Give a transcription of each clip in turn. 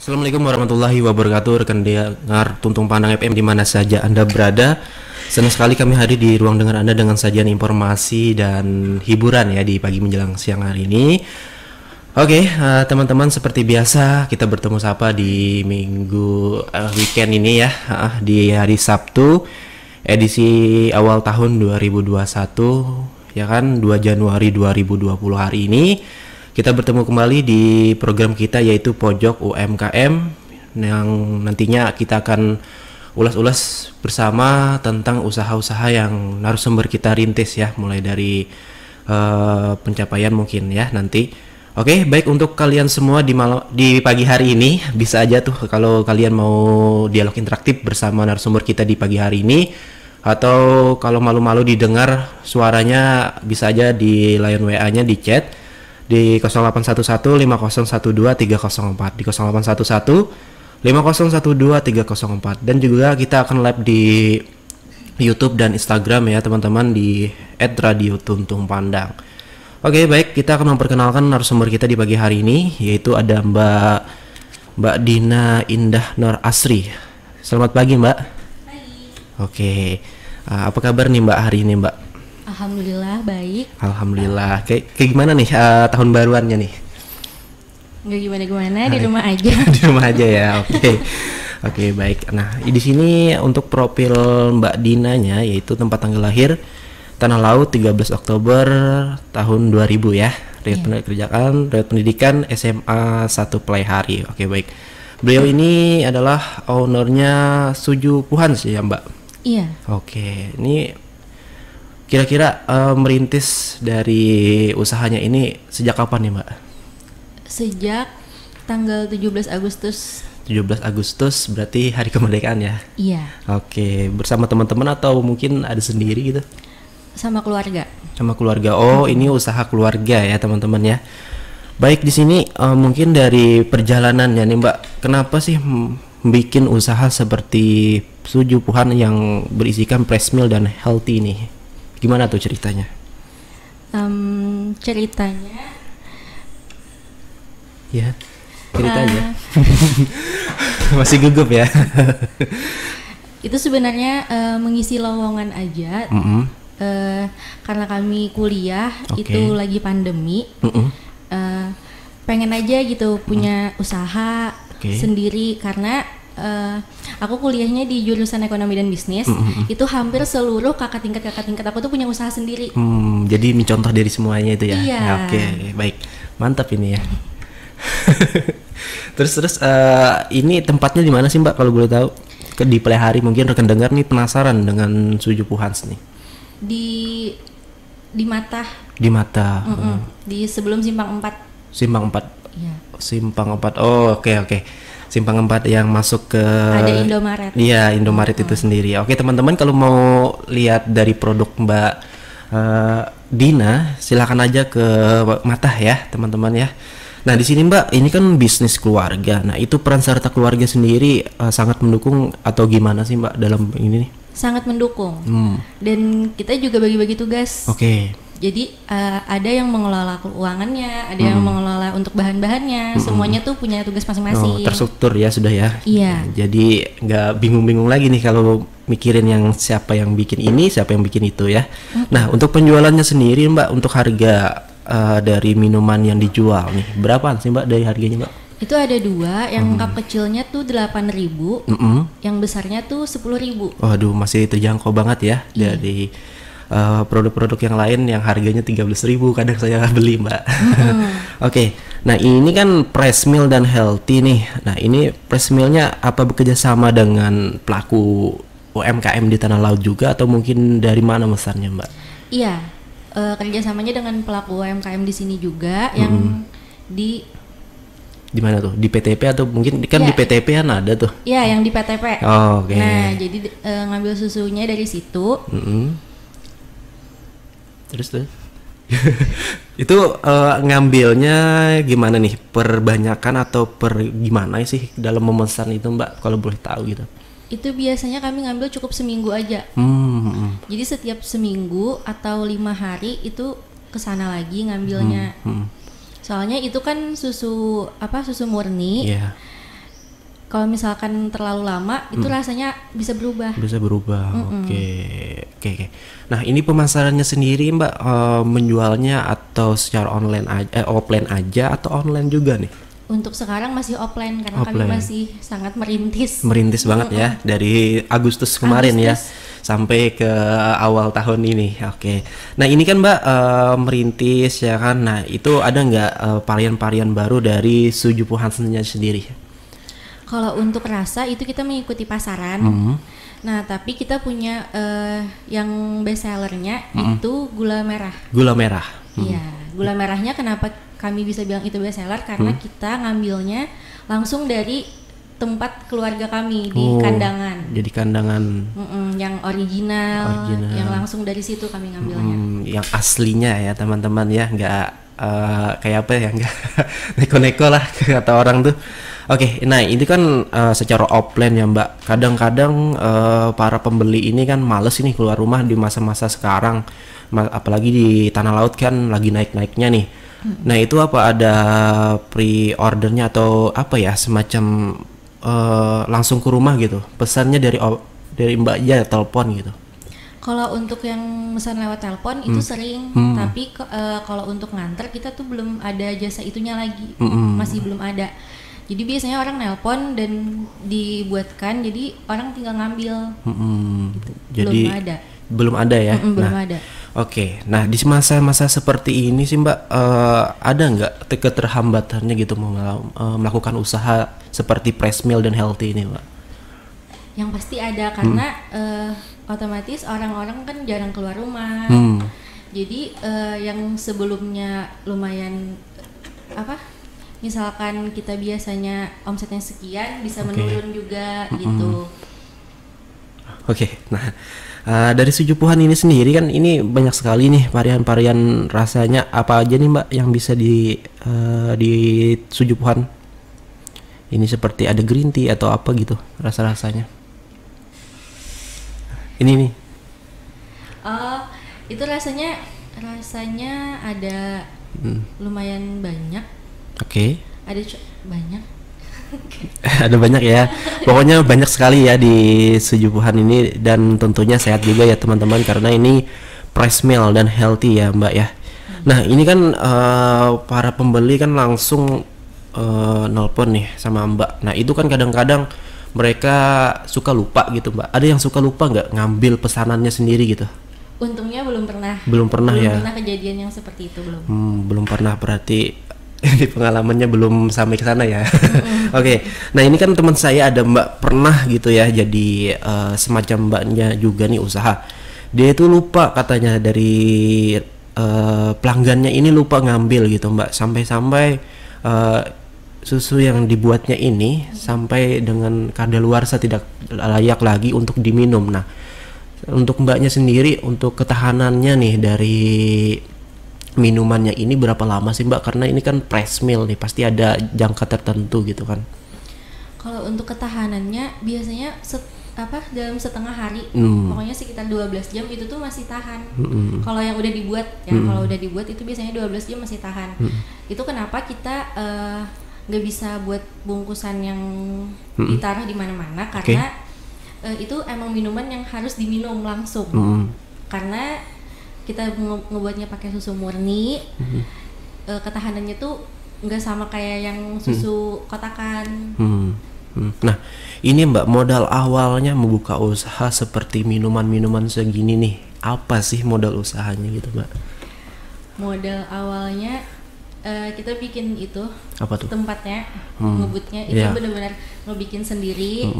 Assalamualaikum warahmatullahi wabarakatuh. Rekan dengar Tuntung Pandang FM di mana saja Anda berada. Senang sekali kami hadir di ruang dengar Anda dengan sajian informasi dan hiburan ya di pagi menjelang siang hari ini. Oke, teman-teman, seperti biasa kita bertemu sapa di minggu weekend ini ya, di hari Sabtu edisi awal tahun 2021 ya kan, 2 Januari 2020 hari ini. Kita bertemu kembali di program kita yaitu Pojok UMKM yang nantinya kita akan ulas-ulas bersama tentang usaha-usaha yang narasumber kita rintis ya, mulai dari pencapaian mungkin ya nanti. Oke, baik, untuk kalian semua di pagi hari ini bisa aja tuh kalau kalian mau dialog interaktif bersama narasumber kita di pagi hari ini, atau kalau malu-malu didengar suaranya bisa aja di line WA-nya di chat di 0811 5012 304 di 0811 5012 304, dan juga kita akan live di YouTube dan Instagram ya teman-teman di @radiotuntungpandang. Oke, baik, kita akan memperkenalkan narasumber kita di pagi hari ini yaitu ada Mbak Dina Indah Nur Asri. Selamat pagi, Mbak. Pagi. Oke, apa kabar nih Mbak hari ini, Mbak? Alhamdulillah baik. Alhamdulillah. Kayak gimana nih tahun baruannya nih? Nggak gimana-gimana, di rumah aja. Di rumah aja ya. Oke. Oke, baik. Nah, di sini untuk profil Mbak Dinanya yaitu tempat tanggal lahir Tanah Laut 13 Oktober tahun 2000 ya. Riwayat kerjaan, riwayat pendidikan SMA 1 Playhari. Oke, baik. Beliau ini adalah ownernya Suju Puhans ya, Mbak? Iya. Oke, ini kira-kira merintis dari usahanya ini sejak kapan nih, Mbak? Sejak tanggal 17 Agustus. 17 Agustus berarti hari kemerdekaan ya? Iya. Oke, bersama teman-teman atau mungkin ada sendiri gitu? Sama keluarga. Sama keluarga. Oh, ini usaha keluarga ya teman-teman ya. Baik, di sini mungkin dari perjalanannya nih Mbak, kenapa sih bikin usaha seperti Suju Puhan yang berisikan fresh meal dan healthy ini? Gimana tuh ceritanya? Ceritanya. Ya, ceritanya. Masih gugup ya. Itu sebenarnya mengisi lowongan aja. Karena kami kuliah itu lagi pandemi. Pengen aja gitu punya usaha sendiri, karena aku kuliahnya di jurusan ekonomi dan bisnis. Itu hampir seluruh kakak tingkat aku tuh punya usaha sendiri. Jadi mencontoh dari semuanya itu ya. Iya. Ya, oke, baik, mantap ini ya. terus ini tempatnya di mana sih Mbak kalau boleh tahu? Di Playhari, mungkin rekan dengar nih penasaran dengan Suju Puhans nih. Di Mata. Di Mata. Di sebelum Simpang 4. Simpang 4. Iya. Simpang 4. Oh, oke. Simpang 4 yang masuk ke ada Indomaret. Iya, Indomaret itu sendiri. Oke, teman-teman, kalau mau lihat dari produk Mbak Dina, silakan aja ke Mata ya, teman-teman ya. Nah, di sini Mbak, ini kan bisnis keluarga. Nah, itu peran serta keluarga sendiri sangat mendukung atau gimana sih Mbak dalam ini nih? Sangat mendukung. Dan kita juga bagi-bagi tugas. Oke. Jadi ada yang mengelola keuangannya, ada yang mengelola untuk bahan-bahannya. Semuanya tuh punya tugas masing-masing. Terstruktur ya sudah ya. Iya. Nah, jadi nggak bingung-bingung lagi nih kalau mikirin yang siapa yang bikin ini, siapa yang bikin itu ya. Nah, untuk penjualannya sendiri Mbak, untuk harga dari minuman yang dijual nih, berapaan sih Mbak dari harganya Mbak? Itu ada dua, yang cup kecilnya tuh 8.000, yang besarnya tuh 10.000. Waduh, masih terjangkau banget ya dari produk-produk yang lain yang harganya 13.000 kadang saya beli Mbak. Oke, nah ini kan fresh meal dan healthy nih. Nah, ini fresh mealnya apa bekerja sama dengan pelaku UMKM di Tanah Laut juga atau mungkin dari mana mesannya Mbak? Iya, kerjasamanya dengan pelaku UMKM di sini juga, yang di mana tuh? Di PTP atau mungkin kan di PTP kan ada tuh? Iya, yang di PTP. Oh, oke. Nah, jadi ngambil susunya dari situ. Terus itu ngambilnya gimana nih? Perbanyakan atau gimana sih dalam memesan itu Mbak? Kalau boleh tahu gitu. Itu biasanya kami ngambil cukup seminggu aja. Jadi setiap seminggu atau 5 hari itu kesana lagi ngambilnya. Soalnya itu kan susu murni. kalau misalkan terlalu lama itu rasanya bisa berubah. Bisa berubah. Oke. Nah, ini pemasarannya sendiri Mbak, menjualnya atau secara online aja, offline aja atau online juga nih? Untuk sekarang masih offline karena kami masih sangat merintis. Merintis banget ya, dari Agustus kemarin ya sampai ke awal tahun ini. Oke. Nah, ini kan Mbak merintis ya kan. Nah, itu ada nggak varian-varian baru dari Sujupuhannya sendiri? Kalau untuk rasa itu kita mengikuti pasaran. Nah, tapi kita punya yang best sellernya itu gula merah. Gula merah. Iya, gula merahnya kenapa kami bisa bilang itu best seller karena kita ngambilnya langsung dari tempat keluarga kami di kandangan. Jadi kandangan yang original, yang langsung dari situ kami ngambilnya. Yang aslinya ya teman-teman ya, nggak kayak apa ya, nggak neko-neko lah kata orang tuh. Oke, nah ini kan secara offline ya Mbak. Kadang-kadang para pembeli ini kan males ini keluar rumah di masa-masa sekarang, apalagi di Tanah Laut kan lagi naik-naiknya nih. Nah itu apa ada pre-ordernya atau apa ya, semacam langsung ke rumah gitu? Pesannya dari Mbak ya telepon gitu? Kalau untuk yang pesan lewat telepon itu sering, tapi kalau untuk nganter kita tuh belum ada jasa itunya lagi, masih belum ada. Jadi biasanya orang nelpon dan dibuatkan, jadi orang tinggal ngambil. Gitu. Jadi belum ada ya. Belum ada. Oke, nah di masa-masa seperti ini sih Mbak, ada nggak keterhambatannya gitu melakukan usaha seperti Press Meal dan Healthy ini Mbak? Yang pasti ada karena otomatis orang-orang kan jarang keluar rumah. Jadi yang sebelumnya lumayan misalkan kita biasanya omsetnya sekian bisa menurun juga gitu. Oke, nah dari Sujupuhan ini sendiri kan ini banyak sekali nih varian-varian rasanya. Apa aja nih Mbak yang bisa di Sujupuhan? Ini seperti ada green tea atau apa gitu rasa-rasanya? Ini nih. Itu rasanya ada lumayan banyak. Oke. Ada banyak. Ada banyak ya. Pokoknya banyak sekali ya di Sujupuhan ini, dan tentunya sehat juga ya teman-teman karena ini Press Meal dan Healthy ya Mbak ya. Nah, ini kan para pembeli kan langsung nelpon nih sama Mbak. Nah, itu kan kadang-kadang mereka suka lupa gitu Mbak. Ada yang suka lupa nggak ngambil pesanannya sendiri gitu? Untungnya belum pernah. Belum pernah ya. Belum pernah kejadian yang seperti itu belum. Belum pernah, berarti ini pengalamannya belum sampai ke sana ya. Oke. Nah, ini kan teman saya ada Mbak pernah gitu ya jadi semacam Mbaknya juga nih usaha. Dia itu lupa katanya dari pelanggannya ini lupa ngambil gitu Mbak. Sampai-sampai susu yang dibuatnya ini sampai dengan kadaluarsa tidak layak lagi untuk diminum. Nah, untuk Mbaknya sendiri untuk ketahanannya nih dari minumannya ini berapa lama sih Mbak? Karena ini kan Press Meal nih, pasti ada jangka tertentu gitu kan. Kalau untuk ketahanannya biasanya dalam setengah hari, pokoknya sekitar 12 jam itu tuh masih tahan. Kalau yang udah dibuat ya, kalau udah dibuat itu biasanya 12 jam masih tahan. Itu kenapa kita nggak bisa buat bungkusan yang ditaruh di mana-mana karena itu emang minuman yang harus diminum langsung. Karena kita ngebuatnya pakai susu murni, ketahanannya tuh nggak sama kayak yang susu kotakan. Nah, ini Mbak modal awalnya membuka usaha seperti minuman-minuman segini nih, apa sih modal usahanya gitu Mbak? Modal awalnya kita bikin itu apa tuh? Tempatnya, ngebutnya itu benar-benar ngebikin sendiri,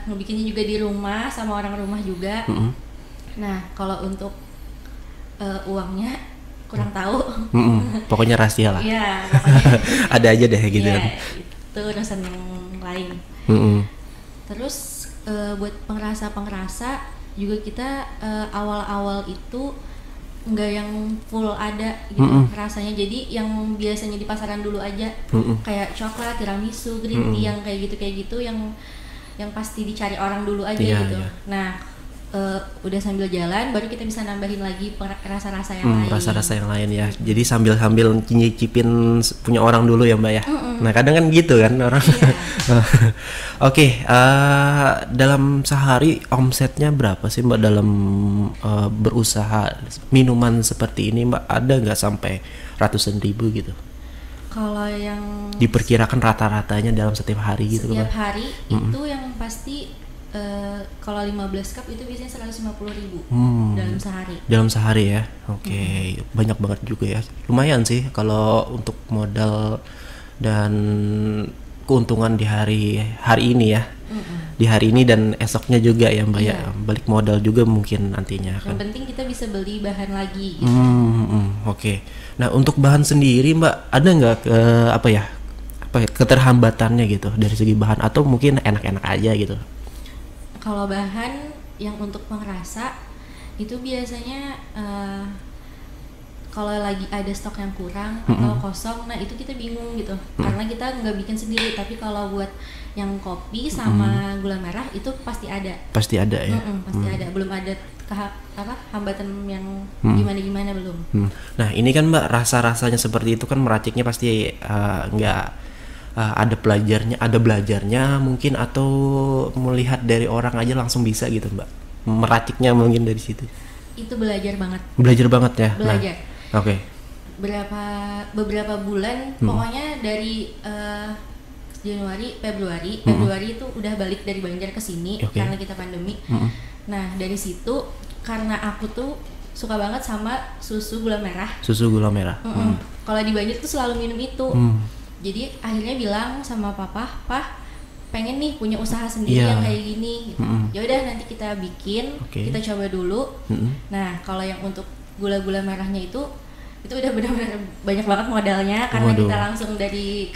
ngebikinnya juga di rumah sama orang rumah juga. Nah, kalau untuk uangnya kurang tahu. Pokoknya rahasia lah. Iya, ada aja deh gitu. Iya, itu urusan yang lain. Terus buat pengrasa juga kita awal-awal itu nggak yang full ada gitu rasanya. Jadi yang biasanya di pasaran dulu aja, kayak coklat, tiramisu, green tea yang kayak gitu yang pasti dicari orang dulu aja gitu. Nah, udah sambil jalan baru kita bisa nambahin lagi rasa-rasa yang lain. Rasa-rasa yang lain ya. Jadi sambil nyicipin punya orang dulu ya Mbak ya. Nah kadang kan gitu kan orang. Oke, dalam sehari omsetnya berapa sih Mbak dalam berusaha minuman seperti ini Mbak? Ada nggak sampai ratusan ribu gitu? Kalau yang diperkirakan rata-ratanya dalam setiap hari gitu setiap hari itu yang pasti kalau 15 cup itu biasanya 150.000 dalam sehari. Dalam sehari ya, oke. Banyak banget juga ya. Lumayan sih kalau untuk modal dan keuntungan di hari ini ya. Di hari ini dan esoknya juga ya Mbak ya. Balik modal juga mungkin nantinya. Yang penting kita bisa beli bahan lagi. Gitu. Oke. Nah untuk bahan sendiri Mbak ada nggak keterhambatannya gitu dari segi bahan atau mungkin enak-enak aja gitu? Kalau bahan yang untuk pengrasa itu biasanya kalau lagi ada stok yang kurang atau kosong, nah itu kita bingung gitu karena kita nggak bikin sendiri. Tapi kalau buat yang kopi sama gula merah itu pasti ada. Pasti ada ya. Pasti ada. Belum ada hambatan yang gimana belum. Nah ini kan Mbak rasa-rasanya seperti itu kan meraciknya pasti nggak ada belajarnya mungkin atau melihat dari orang aja langsung bisa gitu Mbak meraciknya mungkin dari situ. Itu belajar banget ya. Belajar. Nah, oke. Beberapa bulan pokoknya dari Januari Februari itu udah balik dari Banjar ke sini karena kita pandemi. Nah dari situ karena aku tuh suka banget sama susu gula merah. Kalau di Banjar tuh selalu minum itu. Jadi akhirnya bilang sama papa, pengen nih punya usaha sendiri yang kayak gini. Gitu. Ya udah nanti kita bikin, kita coba dulu. Nah kalau yang untuk gula-gula merahnya itu udah benar-benar banyak banget modalnya karena kita langsung dari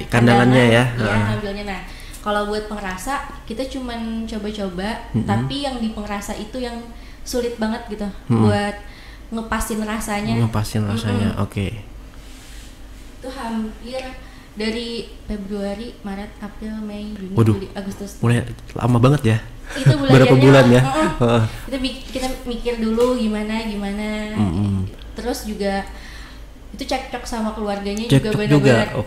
kandangannya ya. Ngambilnya. Nah kalau buat pengrasa kita cuman coba-coba, tapi yang di pengrasa itu yang sulit banget gitu buat ngepasin rasanya. Oke. Itu hampir dari Februari, Maret, April, Mei, Juni, Juli, Agustus. Mulai lama banget ya. Itu berapa bulan ya? Kita mikir dulu gimana. Terus juga itu cekcok sama keluarganya juga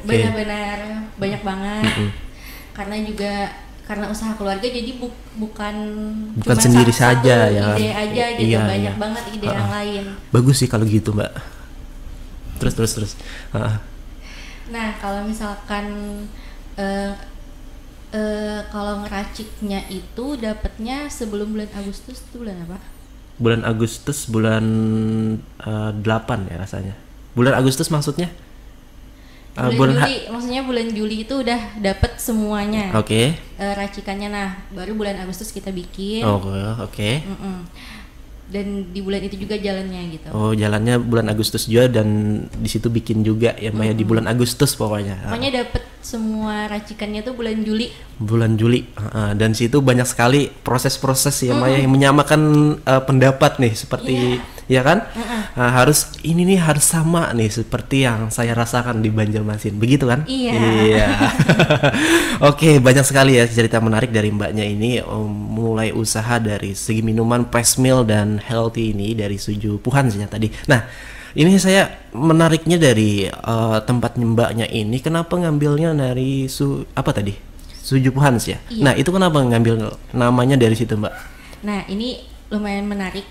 benar-benar banyak banget. Karena usaha keluarga jadi bukan cuma sendiri saja ya. Ide aja gitu, banyak banget ide yang lain. Bagus sih kalau gitu Mbak. Terus. Nah kalau misalkan kalau ngeraciknya itu dapatnya sebelum bulan Agustus itu bulan apa? Bulan Agustus bulan 8 ya rasanya. Bulan Agustus maksudnya? Maksudnya bulan Juli itu udah dapet semuanya. Racikannya. Nah baru bulan Agustus kita bikin. Dan di bulan itu juga jalannya gitu. Jalannya bulan Agustus juga dan di situ bikin juga ya Mbak ya di bulan Agustus pokoknya. Pokoknya dapet semua racikannya tuh bulan Juli. Dan situ banyak sekali proses-proses ya Mbak ya yang menyamakan pendapat nih seperti ya kan? Harus ini nih harus sama nih seperti yang saya rasakan di Banjarmasin. Begitu kan? Iya. Oke, banyak sekali ya cerita menarik dari Mbaknya ini mulai usaha dari segi minuman press mill dan healthy ini dari Suju Puhans ya tadi. Nah, ini saya menariknya dari tempat Mbaknya ini kenapa ngambilnya dari Suju Puhans ya? Iya. Nah, itu kenapa ngambil namanya dari situ, Mbak? Nah, ini lumayan menarik.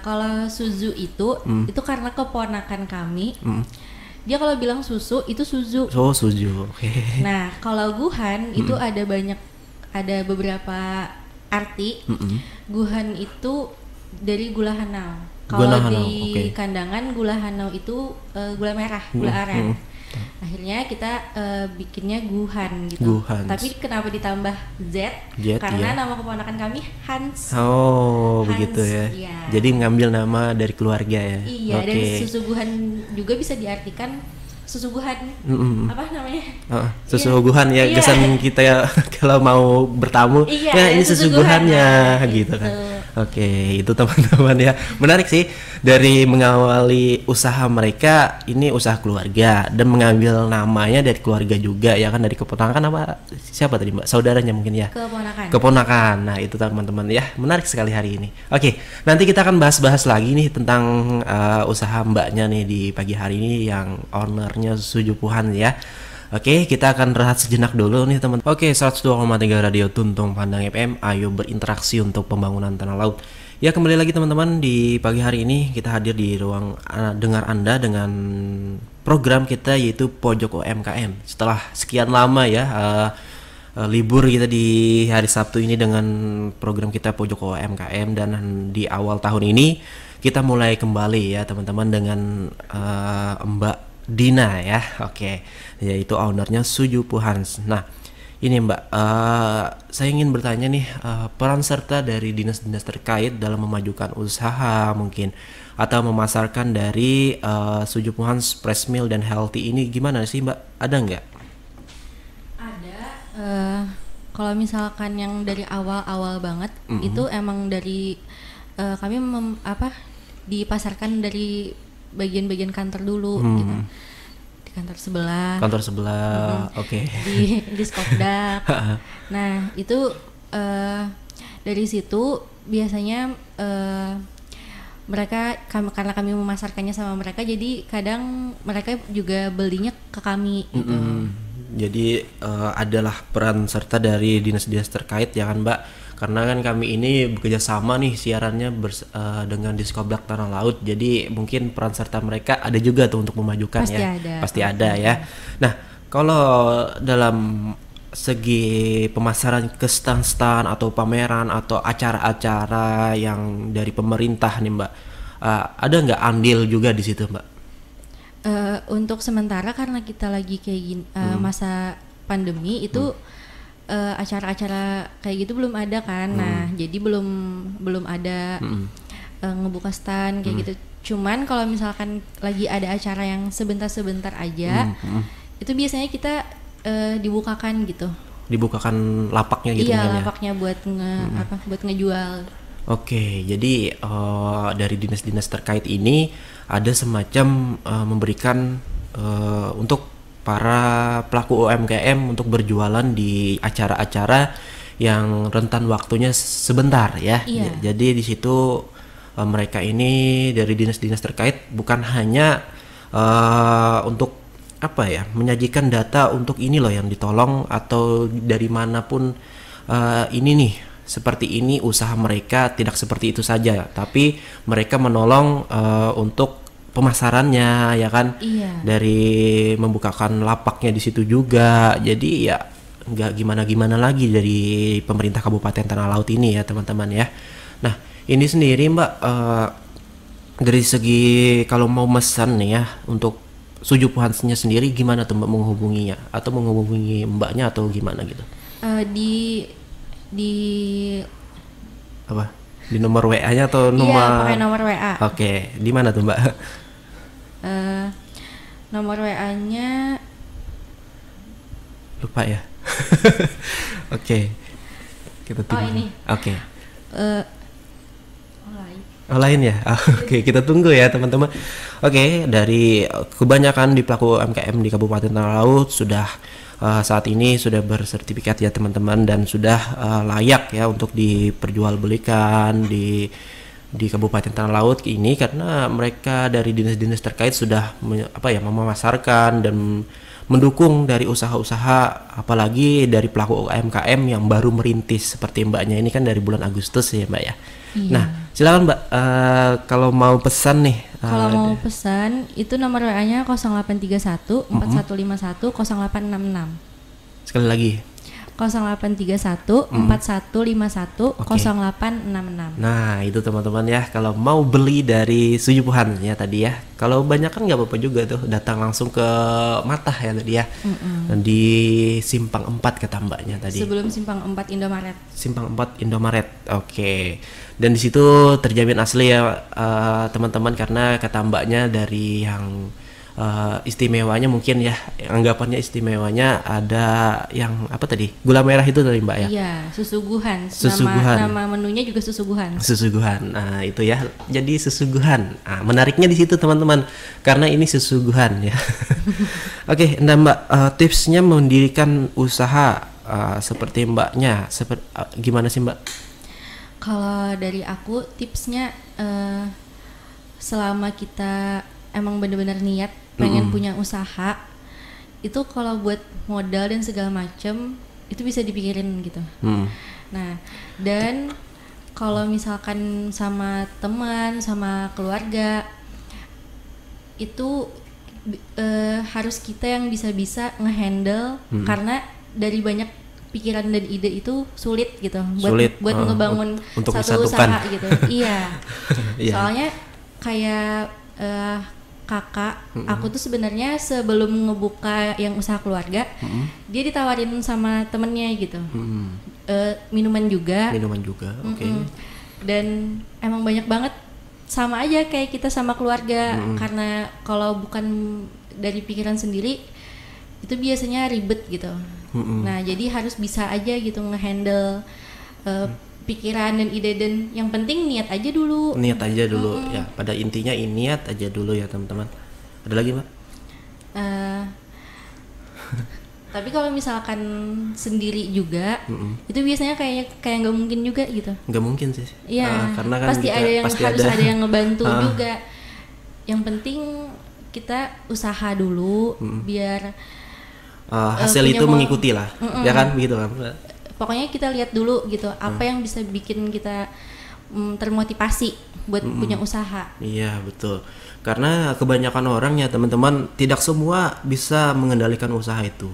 Kalau Suzu itu karena keponakan kami. Dia kalau bilang susu itu Suzu. Suzu. Nah, kalau Guhan itu ada beberapa arti. Guhan itu dari gula hanau. Kalau di kandangan gula hanau itu gula merah, gula aren. Akhirnya kita bikinnya Guhan gitu. Tapi kenapa ditambah Z? Karena nama keponakan kami Hans. Begitu ya. Jadi ngambil nama dari keluarga ya. Iya, dari susu Guhan juga bisa diartikan susu Guhan. Apa namanya? Susu Guhan ya, kesan kita ya kalau mau bertamu. Ini susu Guhannya gitu kan. Oke, itu teman-teman ya. Menarik sih dari mengawali usaha mereka, ini usaha keluarga dan mengambil namanya dari keluarga juga ya kan, dari keponakan apa siapa tadi Mbak? Saudaranya mungkin ya. Keponakan. Keponakan. Nah, itu teman-teman ya. Menarik sekali hari ini. Oke, nanti kita akan bahas-bahas lagi nih tentang usaha Mbaknya nih di pagi hari ini yang ownernya Sujupuhan ya. Oke, kita akan rehat sejenak dulu nih teman. Oke, 102,3 Radio Tuntung Pandang FM. Ayo berinteraksi untuk pembangunan tanah laut. Ya, kembali lagi teman-teman, di pagi hari ini kita hadir di ruang dengar Anda dengan program kita yaitu Pojok UMKM. Setelah sekian lama ya libur kita di hari Sabtu ini dengan program kita Pojok UMKM, dan di awal tahun ini kita mulai kembali ya teman-teman dengan Mbak Dina ya, oke, yaitu ownernya Sujupuhan. Nah, ini Mbak, saya ingin bertanya nih, peran serta dari dinas-dinas terkait dalam memajukan usaha mungkin atau memasarkan dari Sujupuhan Fresh Meal dan Healthy ini gimana sih Mbak? Ada nggak? Ada. Kalau misalkan yang dari awal-awal banget, itu emang dari kami dipasarkan dari bagian-bagian kantor dulu gitu. Di kantor sebelah, oke. Di Skopdak. Nah, itu dari situ biasanya karena kami memasarkannya sama mereka, jadi kadang mereka juga belinya ke kami gitu. Jadi adalah peran serta dari dinas-dinas terkait ya kan Mbak, karena kan kami ini bekerja sama nih siarannya dengan Diskoblak Tanah Laut, jadi mungkin peran serta mereka ada juga tuh untuk memajukan. Pasti ada ya. Nah, kalau dalam segi pemasaran ke stand-stand atau pameran atau acara-acara yang dari pemerintah nih Mbak, ada nggak andil juga di situ Mbak? Untuk sementara karena kita lagi kayak gini, masa pandemi itu acara-acara kayak gitu belum ada kan. Nah, jadi belum ada ngebuka stand kayak gitu. Cuman kalau misalkan lagi ada acara yang sebentar-sebentar aja, itu biasanya kita dibukakan gitu. Dibukakan lapaknya gitu kan ya? Iya, lapaknya buat buat ngejual. Oke, jadi dari dinas-dinas terkait ini ada semacam memberikan untuk para pelaku UMKM untuk berjualan di acara-acara yang rentan waktunya sebentar ya. Iya. Jadi di situ mereka ini dari dinas-dinas terkait bukan hanya untuk menyajikan data untuk ini loh yang ditolong atau dari manapun ini nih seperti ini usaha mereka, tidak seperti itu saja, tapi mereka menolong untuk pemasarannya ya kan. Iya. Dari membukakan lapaknya di situ juga. Jadi ya nggak gimana-gimana lagi dari pemerintah Kabupaten Tanah Laut ini ya teman-teman ya. Nah, ini sendiri Mbak, dari segi kalau mau pesan nih ya untuk Sujupuhannya sendiri gimana tuh Mbak menghubunginya, atau menghubungi Mbaknya atau gimana gitu? Di apa? Di nomor WA-nya atau nomor? Iya, pakai nomor WA. Oke, di mana tuh Mbak? Nomor WA-nya lupa ya. Oke, kita tunggu. Oh, ini. Oke. Lain ya. Oke, kita tunggu ya teman-teman. Oke, dari kebanyakan di pelaku UMKM di Kabupaten Tanah Laut sudah saat ini sudah bersertifikat ya teman-teman, dan sudah layak ya untuk diperjualbelikan di Kabupaten Tanah Laut ini, karena mereka dari dinas-dinas terkait sudah memasarkan dan mendukung dari usaha-usaha, apalagi dari pelaku UMKM yang baru merintis seperti Mbaknya ini kan dari bulan Agustus ya Mbak ya. Iya. Nah, silakan Mbak, kalau mau pesan nih. Kalau mau pesan itu nomor WA-nya 0831 4151 0866. Sekali lagi. 0831 4151 0866. Nah, itu teman-teman ya, kalau mau beli dari Sujupuhan ya tadi ya. Kalau banyak kan nggak apa-apa juga tuh, datang langsung ke Matah ya tadi ya. Di Simpang 4 kata Mbaknya tadi. Sebelum Simpang 4 Indomaret. Simpang 4 Indomaret. Oke. Dan di situ terjamin asli ya teman-teman, karena kata Mbaknya dari yang istimewanya mungkin ya, anggapannya istimewanya ada yang apa tadi, gula merah itu tadi Mbak ya? Iya, susuguhan. Susuguhan. Nama menunya juga susuguhan. Susuguhan, nah itu ya, jadi susuguhan. Nah, menariknya di situ teman-teman, karena ini susuguhan ya. Oke, nah Mbak, tipsnya mendirikan usaha seperti Mbaknya, gimana sih Mbak? Kalau dari aku tipsnya selama kita emang benar-benar niat pengen punya usaha, itu kalau buat modal dan segala macem itu bisa dipikirin gitu. Nah, dan kalau misalkan sama teman, sama keluarga itu harus kita yang bisa ngehandle, karena dari banyak pikiran dan ide itu sulit gitu buat ngebangun untuk satu disatukan. usaha gitu. Iya. Soalnya kayak kakak aku tuh sebenarnya sebelum ngebuka yang usaha keluarga, dia ditawarin sama temennya gitu, minuman juga. Oke. Dan emang banyak banget, sama aja kayak kita sama keluarga, karena kalau bukan dari pikiran sendiri itu biasanya ribet gitu. Nah jadi harus bisa aja gitu ngehandle pikiran dan ide, dan yang penting niat aja dulu. Ya, pada intinya niat aja dulu ya teman-teman. Ada lagi Mbak? Tapi kalau misalkan sendiri juga itu biasanya kayak nggak mungkin juga gitu. Nggak mungkin sih. Iya, karena kan pasti ada yang harus ada yang ngebantu juga. Yang penting kita usaha dulu biar hasil itu mengikuti lah, ya kan begitu kan. Pokoknya kita lihat dulu gitu apa yang bisa bikin kita termotivasi buat punya usaha. Iya betul, karena kebanyakan orang ya teman-teman tidak semua bisa mengendalikan usaha itu,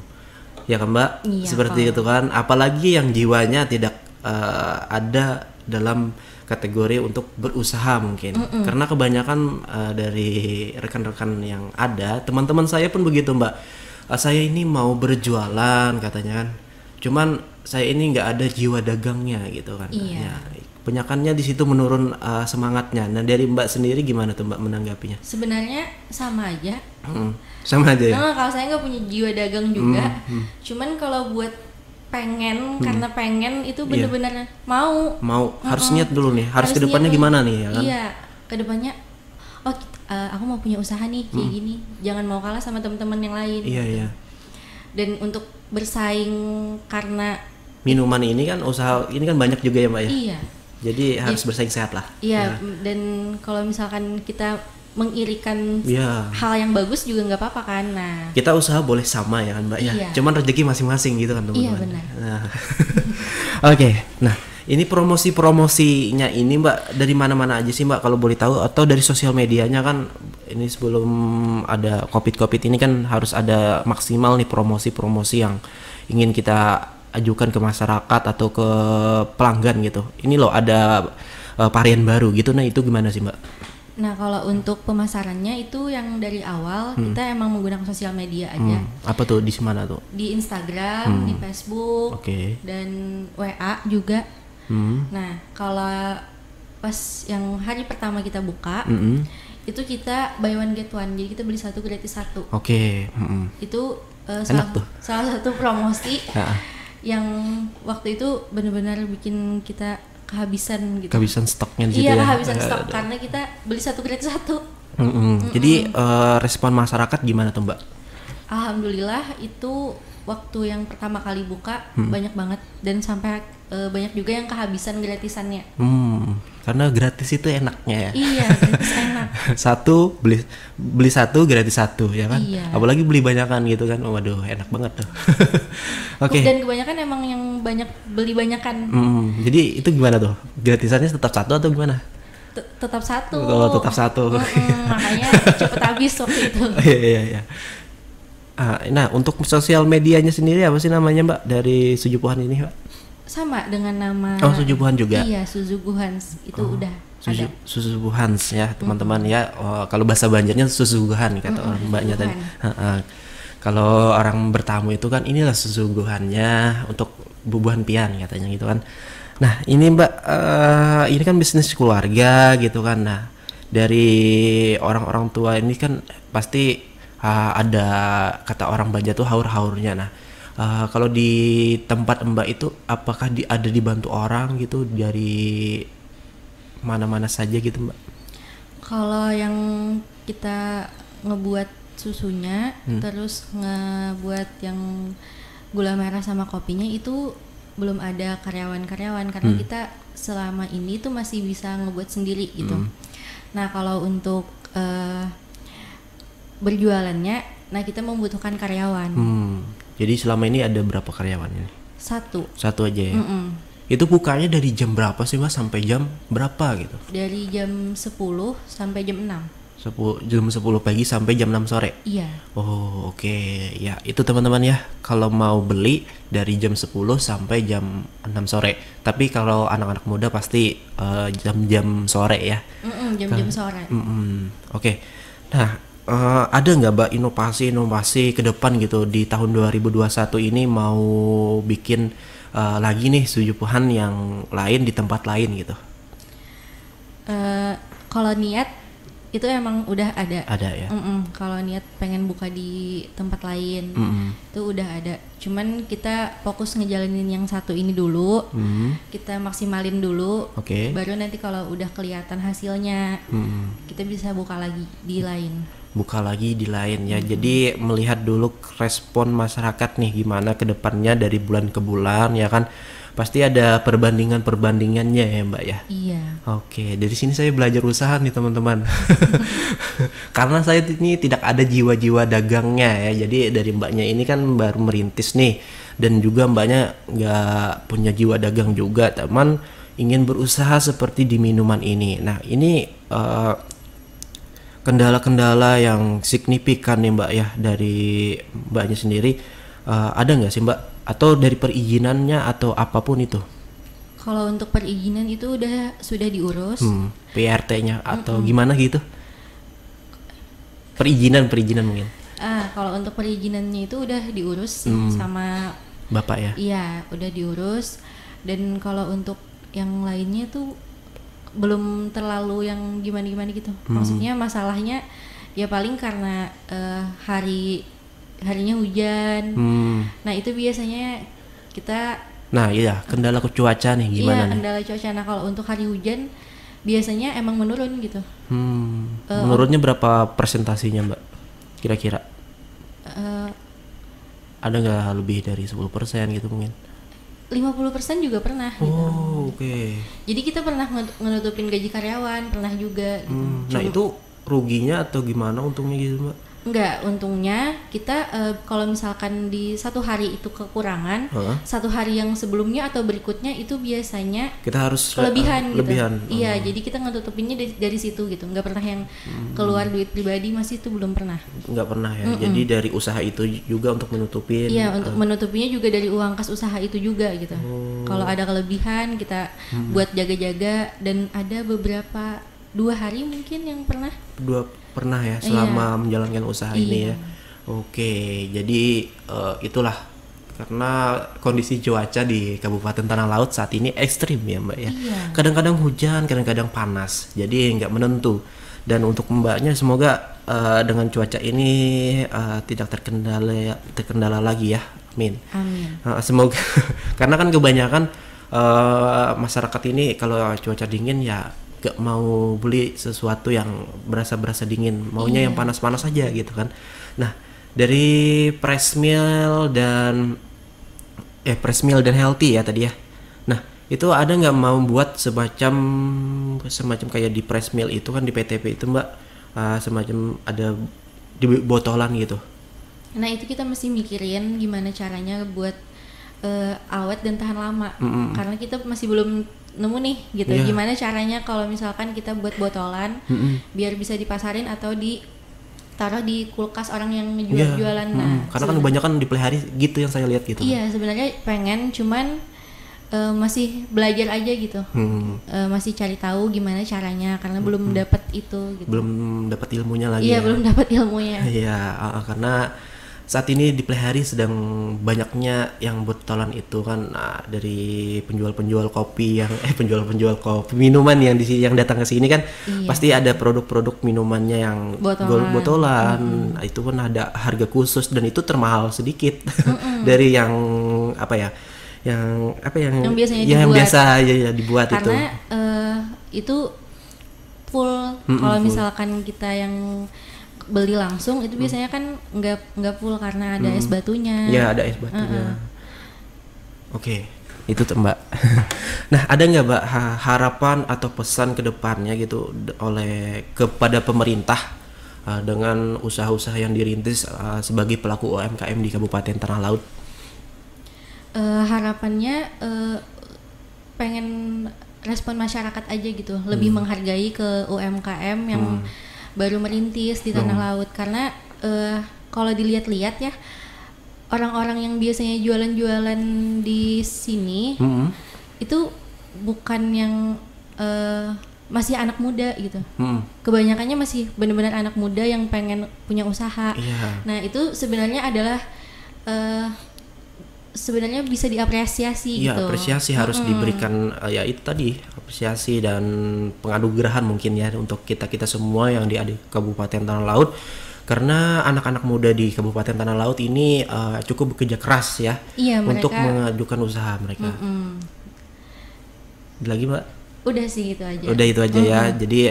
ya kan Mbak? Iya, seperti itu kan, apalagi yang jiwanya tidak ada dalam kategori untuk berusaha mungkin. Karena kebanyakan dari rekan-rekan yang ada, teman-teman saya pun begitu Mbak. Saya ini mau berjualan katanya kan, cuman saya ini nggak ada jiwa dagangnya gitu kan. Iya. Ya, kebanyakannya di situ menurun semangatnya. Nah dari Mbak sendiri gimana tuh Mbak menanggapinya? Sebenarnya sama aja. Sama aja ya. Nah, kalau saya nggak punya jiwa dagang juga, cuman kalau buat pengen, karena pengen itu bener-bener mau harus niat dulu nih, harus kedepannya gimana nih ya kan? Iya, kedepannya aku mau punya usaha nih kayak gini, jangan mau kalah sama teman-teman yang lain. Iya. Dan untuk bersaing, karena minuman ini kan usaha ini kan banyak juga ya Mbak ya. Iya. Jadi harus bersaing sehat lah. Iya. Dan kalau misalkan kita mengirikan hal yang bagus juga nggak apa-apa kan. Nah, kita usaha boleh sama ya kan Mbak ya. Cuman rezeki masing-masing gitu kan teman-teman. Iya benar. Nah. Oke. Nah, ini promosinya ini Mbak dari mana-mana aja sih Mbak kalau boleh tahu, atau dari sosial medianya kan ini sebelum ada Covid ini kan harus ada maksimal nih promosi yang ingin kita ajukan ke masyarakat atau ke pelanggan gitu. Ini loh ada varian baru gitu. Nah, itu gimana sih Mbak? Nah, kalau untuk pemasarannya itu yang dari awal kita emang menggunakan sosial media aja. Apa tuh, di mana tuh? Di Instagram, di Facebook, dan WA juga. Nah, kalau pas yang hari pertama kita buka, itu kita buy one get one, jadi kita beli satu gratis satu. Itu salah satu promosi yang waktu itu benar-benar bikin kita kehabisan gitu. Kehabisan stoknya gitu ya? Iya, ya? kehabisan stok karena kita beli satu gratis satu. Jadi respon masyarakat gimana tuh Mbak? Alhamdulillah itu waktu yang pertama kali buka banyak banget, dan sampai banyak juga yang kehabisan gratisannya. Karena gratis itu enaknya ya. Iya, gratis enak. Satu beli satu gratis satu ya kan. Iya. Apalagi beli banyakan gitu kan. Waduh, enak banget tuh. Oke. Dan kebanyakan emang yang banyak beli banyakan. Jadi itu gimana tuh? Gratisannya tetap satu atau gimana? Tetap satu. Oh, tetap satu. Makanya cepet habis waktu itu. Iya. Nah, untuk sosial medianya sendiri apa sih namanya Mbak dari Suzuguhan ini Mbak? Sama dengan nama. Oh, Suzuguhan juga. Iya, Suzuguhan itu udah ada. Suzuguhan ya teman-teman ya. Kalau bahasa Banjarnya Suzuguhan kata orang Mbaknya tadi. Kalau orang bertamu itu kan inilah Suzuguhannya untuk bubuhan pian katanya gitu kan. Nah ini Mbak, ini kan bisnis keluarga gitu kan. Nah dari orang-orang tua ini kan pasti ada kata orang Banjar tuh haur-haurnya. Nah, kalau di tempat Mbak itu apakah ada dibantu orang gitu dari mana-mana saja gitu Mbak? Kalau yang kita ngebuat susunya, terus ngebuat yang gula merah sama kopinya itu belum ada karyawan-karyawan karena kita selama ini tuh masih bisa ngebuat sendiri gitu. Nah kalau untuk berjualannya, nah kita membutuhkan karyawan. Jadi selama ini ada berapa karyawan ini? Satu aja ya. Itu bukanya dari jam berapa sih Mbak sampai jam berapa gitu? Dari jam 10 sampai jam 6. Jam 10 pagi sampai jam 6 sore? Iya. Oh oke. Ya itu teman-teman ya, kalau mau beli dari jam 10 sampai jam 6 sore. Tapi kalau anak-anak muda pasti jam-jam sore ya? Jam-jam sore. Oke. Nah ada nggak Mbak inovasi ke depan gitu di tahun 2021 ini mau bikin lagi nih sujupuhan yang lain di tempat lain gitu? Kalau niat itu emang udah ada. Ada ya. Kalau niat pengen buka di tempat lain itu udah ada. Cuman kita fokus ngejalanin yang satu ini dulu. Kita maksimalin dulu. Baru nanti kalau udah kelihatan hasilnya, kita bisa buka lagi di lain. Ya. Jadi melihat dulu respon masyarakat nih gimana ke depannya dari bulan ke bulan ya kan. Pasti ada perbandingannya ya Mbak ya. Iya. Oke, dari sini saya belajar usaha nih teman-teman. Karena saya ini tidak ada jiwa-jiwa dagangnya ya. Jadi dari Mbaknya ini kan baru merintis nih, dan juga Mbaknya nggak punya jiwa dagang juga, teman ingin berusaha seperti di minuman ini. Nah ini kendala-kendala yang signifikan nih Mbak ya dari Mbaknya sendiri, ada nggak sih Mbak? Atau dari perizinannya atau apapun itu? Kalau untuk perizinan itu sudah diurus. PRT-nya atau gimana gitu? Perizinan mungkin. Kalau untuk perizinannya itu udah diurus sama Bapak ya? Iya, udah diurus. Dan kalau untuk yang lainnya tuh belum terlalu yang gimana-gimana gitu. Maksudnya masalahnya ya paling karena harinya hujan. Nah itu biasanya kita. Nah iya, kendala cuaca nih gimana nih? Iya, kendala cuaca. Nah kalau untuk hari hujan biasanya emang menurun gitu. Menurunnya berapa persentasinya Mbak? Kira-kira? Ada nggak lebih dari 10% gitu mungkin? 50% juga pernah gitu. Oke. Jadi kita pernah ngenutupin gaji karyawan, pernah juga gitu. Nah itu ruginya atau gimana untungnya gitu Mbak? Enggak, untungnya kita kalau misalkan di satu hari itu kekurangan, satu hari yang sebelumnya atau berikutnya itu biasanya kita harus kelebihan gitu. Iya, jadi kita ngetutupinnya dari situ gitu. Nggak pernah yang keluar duit pribadi, masih itu belum pernah. Nggak pernah ya. Jadi dari usaha itu juga untuk menutupin. Iya, untuk menutupinya juga dari uang kas usaha itu juga gitu. Kalau ada kelebihan kita buat jaga-jaga, dan ada beberapa 2 hari mungkin yang pernah ya selama menjalankan usaha ini ya. Oke, jadi itulah karena kondisi cuaca di Kabupaten Tanah Laut saat ini ekstrim ya Mbak ya. Kadang-kadang hujan, kadang-kadang panas, jadi nggak menentu. Dan untuk Mbaknya semoga dengan cuaca ini tidak terkendala lagi ya. Amin. Semoga karena kan kebanyakan masyarakat ini kalau cuaca dingin ya gak mau beli sesuatu yang berasa dingin, maunya yang panas-panas aja gitu kan. Nah dari press meal dan healthy ya tadi ya. Nah itu ada nggak mau buat semacam kayak di press meal itu kan di PTP itu Mbak, semacam ada di botolan gitu. Nah itu kita mesti mikirin gimana caranya buat awet dan tahan lama. Karena kita masih belum nemu nih gitu, gimana caranya kalau misalkan kita buat botolan biar bisa dipasarin atau ditaruh di kulkas orang yang jualan. Nah karena kan kebanyakan dipelihara gitu yang saya lihat gitu. Iya sebenarnya pengen, cuman masih belajar aja gitu. Masih cari tahu gimana caranya karena belum dapat itu gitu. Belum dapat ilmunya lagi. Iya belum dapat ilmunya. Iya karena saat ini di Plehari sedang banyaknya yang botolan itu kan. Nah, dari penjual-penjual kopi yang penjual-penjual kopi minuman yang yang datang ke sini kan pasti ada produk-produk minumannya yang botolan. Nah, itu kan ada harga khusus dan itu termahal sedikit dari yang yang biasa ya dibuat. Karena itu full. Kalau misalkan kita yang beli langsung itu biasanya kan nggak full karena ada es batunya. Ya, ada es batunya. Oke, itu tuh Mbak. Nah, ada nggak Mbak harapan atau pesan ke depannya gitu kepada pemerintah dengan usaha-usaha yang dirintis sebagai pelaku UMKM di Kabupaten Tanah Laut? Harapannya pengen respon masyarakat aja gitu, lebih menghargai ke UMKM yang baru merintis di Tanah Laut. Karena kalau dilihat-lihat ya, orang-orang yang biasanya jualan-jualan di sini itu bukan yang masih anak muda gitu. Kebanyakannya masih benar-benar anak muda yang pengen punya usaha. Nah, itu sebenarnya adalah sebenarnya bisa diapresiasi gitu. Apresiasi harus diberikan, ya itu tadi, apresiasi dan penganugerahan mungkin ya untuk kita semua yang di Kabupaten Tanah Laut, karena anak-anak muda di Kabupaten Tanah Laut ini cukup bekerja keras ya untuk mengajukan usaha mereka. Lagi Mbak? Udah sih itu aja. Udah itu aja ya. Jadi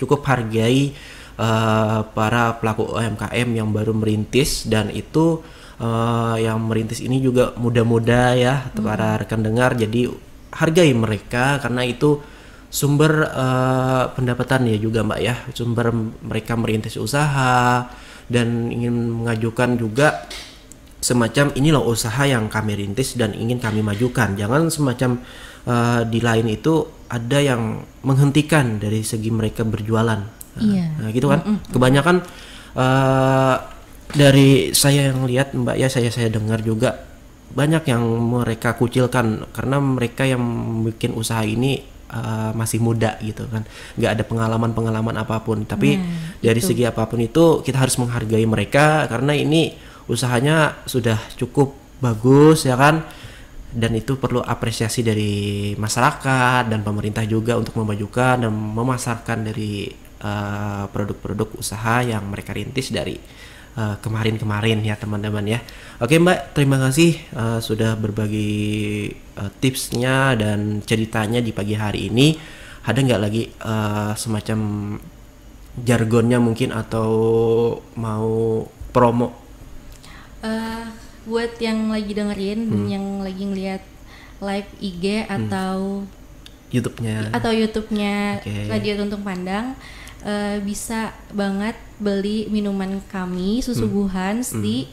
cukup hargai para pelaku UMKM yang baru merintis, dan itu yang merintis ini juga muda-muda ya, para rekan dengar. Jadi hargai mereka karena itu sumber pendapatan ya juga Mbak ya, sumber mereka merintis usaha dan ingin mengajukan juga semacam ini loh usaha yang kami rintis dan ingin kami majukan. Jangan semacam di lain itu ada yang menghentikan dari segi mereka berjualan. Nah gitu kan. Kebanyakan dari saya yang lihat Mbak ya, saya dengar juga banyak yang mereka kucilkan karena mereka yang bikin usaha ini masih muda gitu kan, nggak ada pengalaman apapun. Tapi dari segi apapun itu kita harus menghargai mereka karena ini usahanya sudah cukup bagus ya kan, dan itu perlu apresiasi dari masyarakat dan pemerintah juga untuk memajukan dan memasarkan dari produk-produk usaha yang mereka rintis dari kemarin ya teman-teman ya. Oke Mbak, terima kasih sudah berbagi tipsnya dan ceritanya di pagi hari ini. Ada nggak lagi semacam jargonnya mungkin atau mau promo? Buat yang lagi dengerin, yang lagi ngeliat live IG atau YouTube-nya Radio Tuntung Pandang, bisa banget beli minuman kami susu Buhans di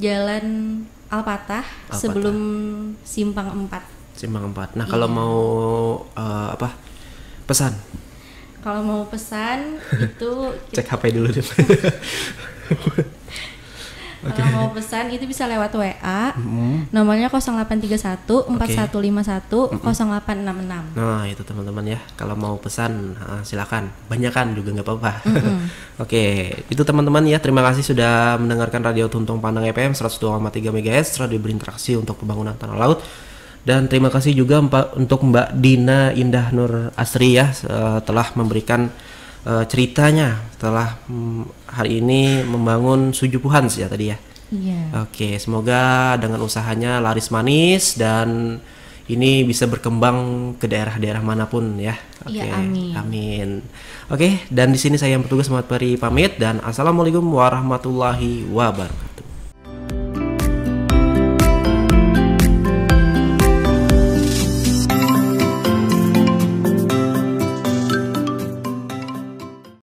Jalan Alpatah sebelum Simpang 4. Nah, kalau mau pesan? Kalau mau pesan itu cek HP dulu deh. Kalau mau pesan itu bisa lewat WA. Nomornya 0831 4151 0866. Nah, itu teman-teman ya. Kalau mau pesan silakan. Banyakan juga nggak apa-apa. Oke, itu teman-teman ya. Terima kasih sudah mendengarkan Radio Tuntung Pandang FM 102,3 MHz, radio berinteraksi untuk pembangunan Tanah Laut. Dan terima kasih juga untuk Mbak Dina Indah Nur Asri ya, telah memberikan ceritanya setelah hari ini membangun Suju Buhans ya tadi ya. Oke, semoga dengan usahanya laris manis dan ini bisa berkembang ke daerah-daerah manapun ya. Oke, amin. Oke, dan di sini saya yang bertugas Muhammad Pari pamit dan assalamualaikum warahmatullahi wabarakatuh.